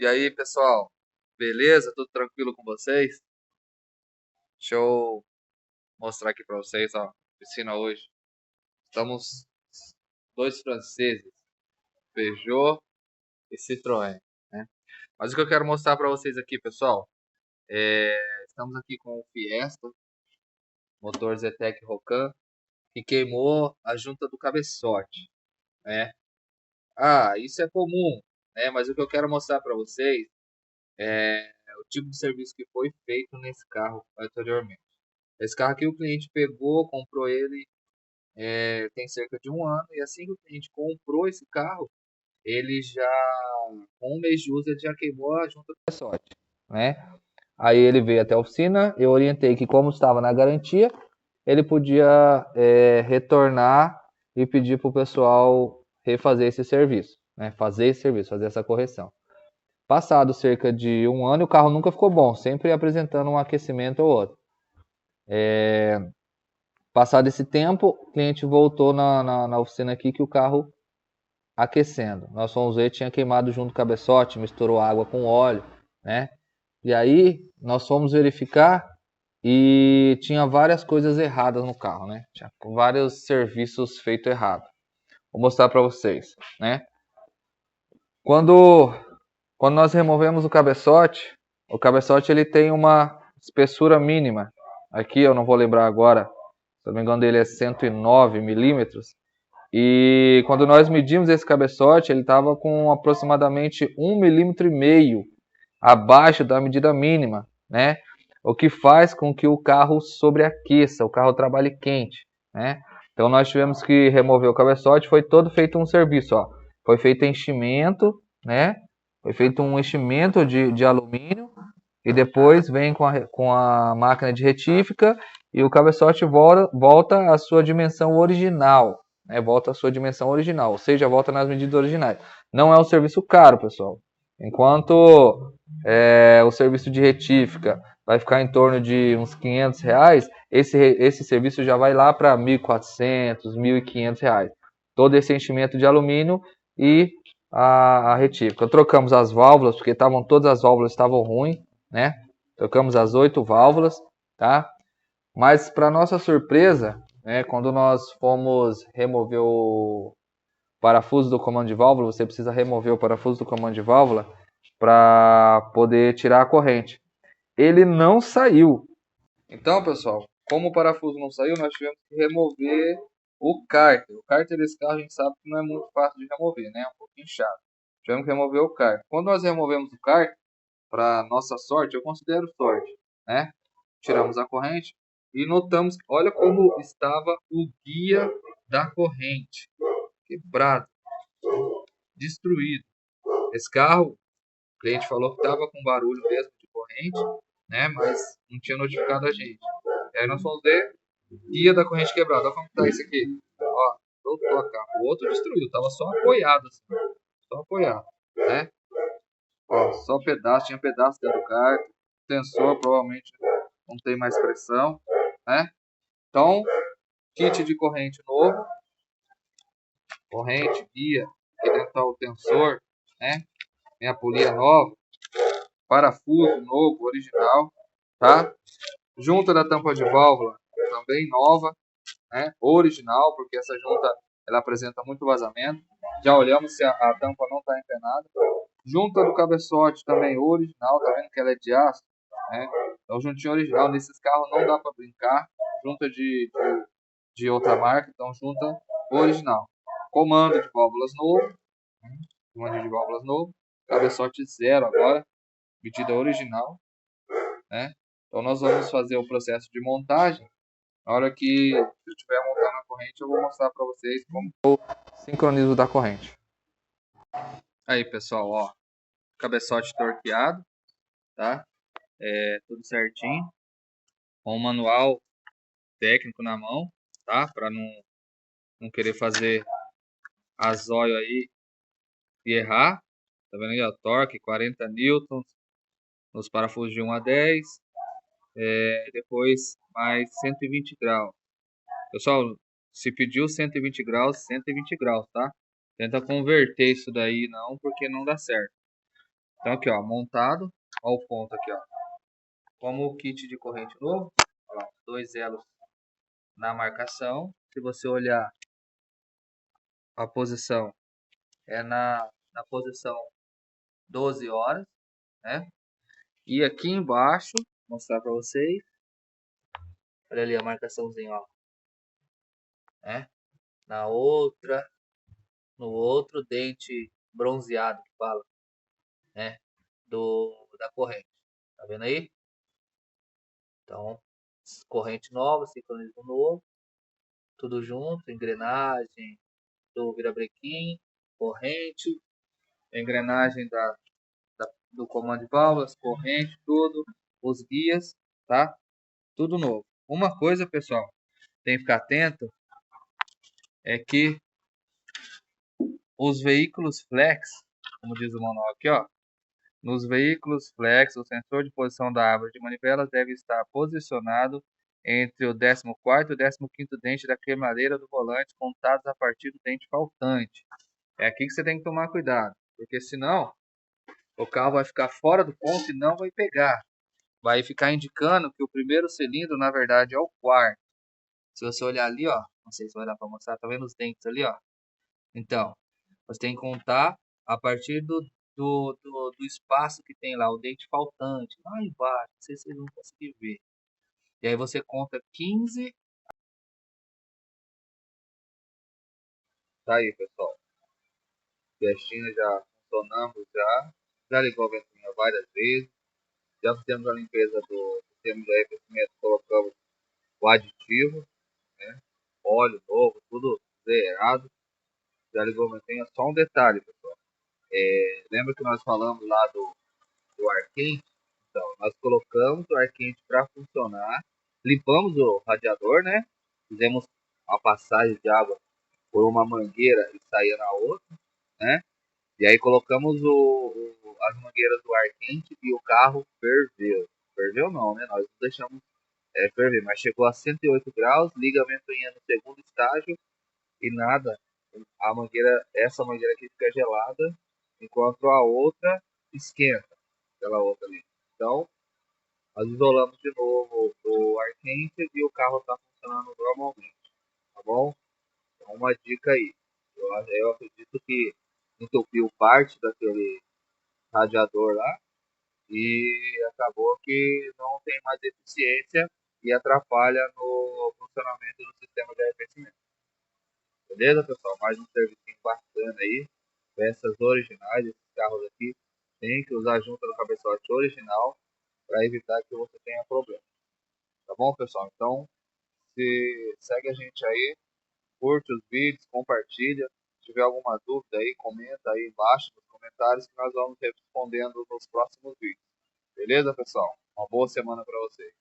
E aí, pessoal? Beleza? Tudo tranquilo com vocês? Deixa eu mostrar aqui para vocês, ó, piscina hoje. Estamos dois franceses, Peugeot e Citroën, né? Mas o que eu quero mostrar para vocês aqui, pessoal, estamos aqui com o Fiesta, motor Zetec Rocan, que queimou a junta do cabeçote, né? Isso é comum, né? Mas o que eu quero mostrar para vocês é o tipo de serviço que foi feito nesse carro anteriormente. Esse carro aqui o cliente pegou, comprou ele tem cerca de um ano, e assim que o cliente comprou esse carro, ele já, com um mês de uso, ele já queimou a junta do cabeçote, né? Aí ele veio até a oficina, eu orientei que como estava na garantia, ele podia retornar e pedir para o pessoal refazer esse serviço, né? Fazer esse serviço, fazer essa correção. Passado cerca de um ano, o carro nunca ficou bom, sempre apresentando um aquecimento ou outro. Passado esse tempo, o cliente voltou na oficina aqui que o carro aquecendo. Nós fomos ver, tinha queimado junto o cabeçote, misturou água com óleo, né? E aí nós fomos verificar e tinha várias coisas erradas no carro, né? Tinha vários serviços feitos errado. Vou mostrar para vocês, né? Quando nós removemos o cabeçote ele tem uma espessura mínima. Aqui eu não vou lembrar agora, se não me engano dele é 109 milímetros. E quando nós medimos esse cabeçote, ele estava com aproximadamente 1,5 mm abaixo da medida mínima, né? O que faz com que o carro sobreaqueça, o carro trabalhe quente, né? Então nós tivemos que remover o cabeçote, foi todo feito um serviço, ó. Foi feito enchimento, né? Foi feito um enchimento de alumínio e depois vem com a máquina de retífica e o cabeçote volta à sua dimensão original, né? Volta à sua dimensão original, ou seja, volta nas medidas originais. Não é um serviço caro, pessoal. Enquanto o serviço de retífica vai ficar em torno de uns R$ 500, esse serviço já vai lá para R$ 1.400, R$ 1.500. Todo esse enchimento de alumínio e a retífica. Trocamos as válvulas, porque todas as válvulas estavam ruins, né? Trocamos as 8 válvulas, tá? Mas para nossa surpresa, né, quando nós fomos remover o parafuso do comando de válvula, você precisa remover o parafuso do comando de válvula para poder tirar a corrente. Ele não saiu. Então, pessoal, como o parafuso não saiu, nós tivemos que remover o cárter. O cárter desse carro a gente sabe que não é muito fácil de remover, né? É um pouquinho chato. Tivemos que remover o cárter. Quando nós removemos o cárter, para nossa sorte, eu considero sorte, né? Tiramos a corrente e notamos, olha como estava o guia da corrente, quebrado, destruído. Esse carro, o cliente falou que estava com barulho mesmo de corrente, né? Mas não tinha notificado a gente. E aí nós fomos ver, guia da corrente quebrada. Olha como está isso aqui. Ó, voltou a cá. O outro destruiu, estava só apoiado, assim, só apoiado, né? Ó, só pedaço, tinha pedaço dentro do carro. O sensor provavelmente não tem mais pressão, né? Então, kit de corrente novo, corrente, guia, aqui dentro tá o tensor, né? Tem a polia nova, parafuso novo, original, tá? Junta da tampa de válvula também nova, né? Original, porque essa junta ela apresenta muito vazamento. Já olhamos se a tampa não está empenada. Junta do cabeçote também original, tá vendo que ela é de aço, né? Então juntinho original, nesses carros não dá para brincar. Junta de outra marca, então junta original. Comando de válvulas novo, né? Comando de válvulas novo, cabeçote zero agora, medida original, né? Então nós vamos fazer o processo de montagem. Na hora que eu estiver montando a corrente, eu vou mostrar para vocês como eu sincronizo da corrente. Aí, pessoal, ó, cabeçote torqueado, tá? Tudo certinho, com o manual técnico na mão, tá? Para não querer fazer a zóio aí e errar. Tá vendo aí, ó, torque 40 newtons nos parafusos de 1 a 10, depois mais 120 graus. Pessoal, se pediu 120 graus, 120 graus, tá? Tenta converter isso daí não, porque não dá certo. Então aqui, ó, montado, ó o ponto aqui, ó. Como o kit de corrente novo, ó lá, 2 elos na marcação. Se você olhar a posição, é na posição 12 horas, né? E aqui embaixo, vou mostrar para vocês. Olha ali a marcaçãozinha, ó. Né? Na outra, no outro dente bronzeado que fala, né? Da corrente. Tá vendo aí? Então, corrente nova, sincronismo novo, tudo junto, engrenagem do virabrequim, corrente, engrenagem do comando de válvulas, corrente, tudo, os guias, tá? Tudo novo. Uma coisa, pessoal, tem que ficar atento, é que os veículos flex, como diz o manual aqui, ó, nos veículos flex, o sensor de posição da árvore de manivelas deve estar posicionado entre o 14º e o 15º dente da cremadeira do volante, contados a partir do dente faltante. É aqui que você tem que tomar cuidado, porque senão o carro vai ficar fora do ponto e não vai pegar. Vai ficar indicando que o primeiro cilindro, na verdade, é o quarto. Se você olhar ali, ó, não sei se vai dar para mostrar, tá vendo os dentes ali, ó? Então, você tem que contar a partir do espaço que tem lá, o dente faltante, lá embaixo, não sei se vocês vão conseguir ver. E aí você conta 15. Tá aí, pessoal. Festinha já funcionamos já. Já ligou a ventoinha várias vezes. Já fizemos a limpeza do sistema de arrefecimento, colocamos o aditivo, né? Óleo novo, tudo zerado. Já ligou a ventoinha. Só um detalhe, pessoal. Lembra que nós falamos lá do ar quente? Então, nós colocamos o ar quente para funcionar, limpamos o radiador, né? Fizemos a passagem de água por uma mangueira e saía na outra, né? E aí colocamos as mangueiras do ar quente e o carro ferveu. Ferveu não, né? Nós não deixamos ferver, mas chegou a 108 graus, liga a ventoinha no segundo estágio e nada. Essa mangueira aqui fica gelada, enquanto a outra esquenta, aquela outra ali. Então, nós isolamos de novo o ar quente e o carro está funcionando normalmente, tá bom? Então, uma dica aí. Eu acredito que entupiu parte daquele radiador lá e acabou que não tem mais eficiência e atrapalha no funcionamento do sistema de arrefecimento. Beleza, pessoal? Mais um serviço bacana aí. Peças originais, esses carros aqui tem que usar junto no cabeçote original para evitar que você tenha problema. Tá bom, pessoal? Então, se segue a gente aí, curte os vídeos, compartilha. Se tiver alguma dúvida aí, comenta aí embaixo nos comentários que nós vamos respondendo nos próximos vídeos. Beleza, pessoal? Uma boa semana para vocês.